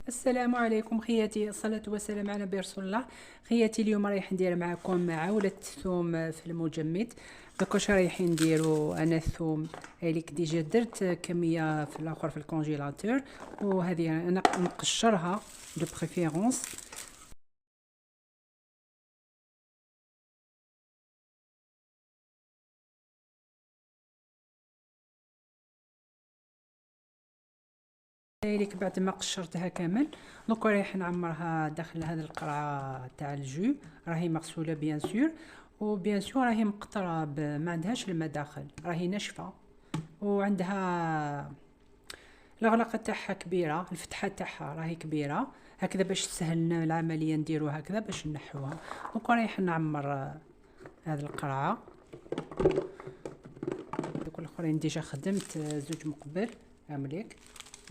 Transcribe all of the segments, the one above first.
السلام عليكم خياتي، الصلاة والسلام على نبي رسول الله. خياتي اليوم رايح ندير معكم عولة الثوم في المجمد. دوك واش رايحين نديرو؟ انا الثوم هايليك ديجا درت كمية في الاخر في الكونجيلاتور، وهذه انا نقشرها دو بريفيرونس. هايليك بعد ما قشرتها كامل دوك رايح نعمرها داخل هذا القرعة تاع الجو. راهي مغسولة بيان سور، وبيان سور راهي مقطرة ما عندهاش الماء داخل، راهي ناشفة وعندها الغلقة تاعها كبيرة، الفتحة تاعها راهي كبيرة هكذا باش تسهل لنا العملية. نديرو هكذا باش نحوها. دوك رايح نعمر هذه القرعة. دوك الاخرين ديجا خدمت زوج مقبل هامليك،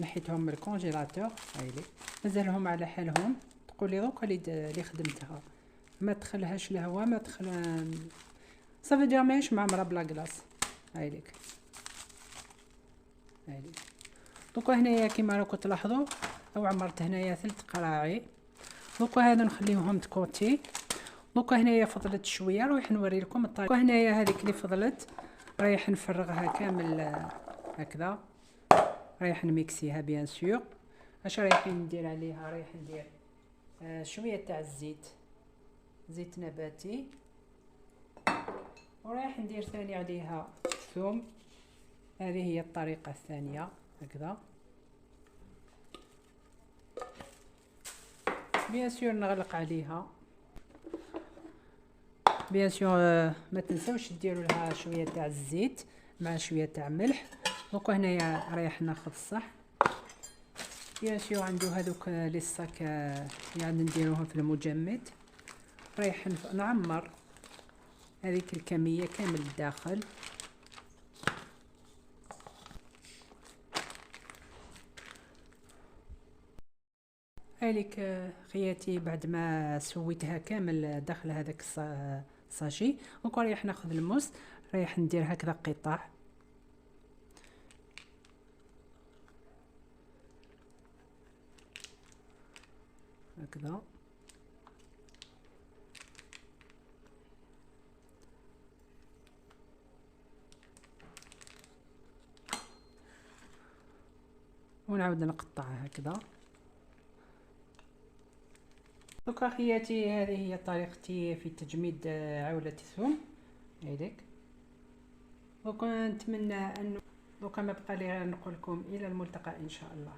نحيتهم من الكونجيلاتور. هايلي مازالهم على حالهم. تقولي دوك اللي خدمتها ما تدخلهاش الهواء، ما تدخل صافي دير ماهيش معمرة بلا كلاص. هايليك هايليك دوكا هنايا كيما راكم تلاحظوا او عمرت هنايا 3 قراعي. دوكا هادو نخليوهم تكوتي. دوكا هنايا فضلت شويه، رايح نوري لكم الطريقه. هنايا هذيك اللي فضلت رايح نفرغها كامل هكذا. رايح نميكسيها بيان سور. اش رايحين ندير عليها؟ رايح ندير شويه تاع الزيت، زيت نباتي، ورايح ندير ثاني عليها ثوم. هذه هي الطريقه الثانيه هكذا. بيان سور نغلق عليها. بيان سور ما تنساوش ديروا لها شويه تاع الزيت مع شويه تاع ملح. دوك هنايا رايح ناخذ الصح. بيان سور عنده هذوك لي صاك يعني نديروهم في المجمد. رايح نعمر هذيك الكميه كامل الداخل. هاليك خياتي بعد ما سويتها كامل داخل هذاك الساشي. دونك رايح ناخذ الموس، رايح ندير هكذا قطع هكذا. ونعاود نقطعها هكذا. دوكا خياتي هذه هي طريقتي في تجميد عولة الثوم. هيديك دوكا نتمنى انه دوكا ما بقى لي غير نقول لكم الى الملتقى ان شاء الله.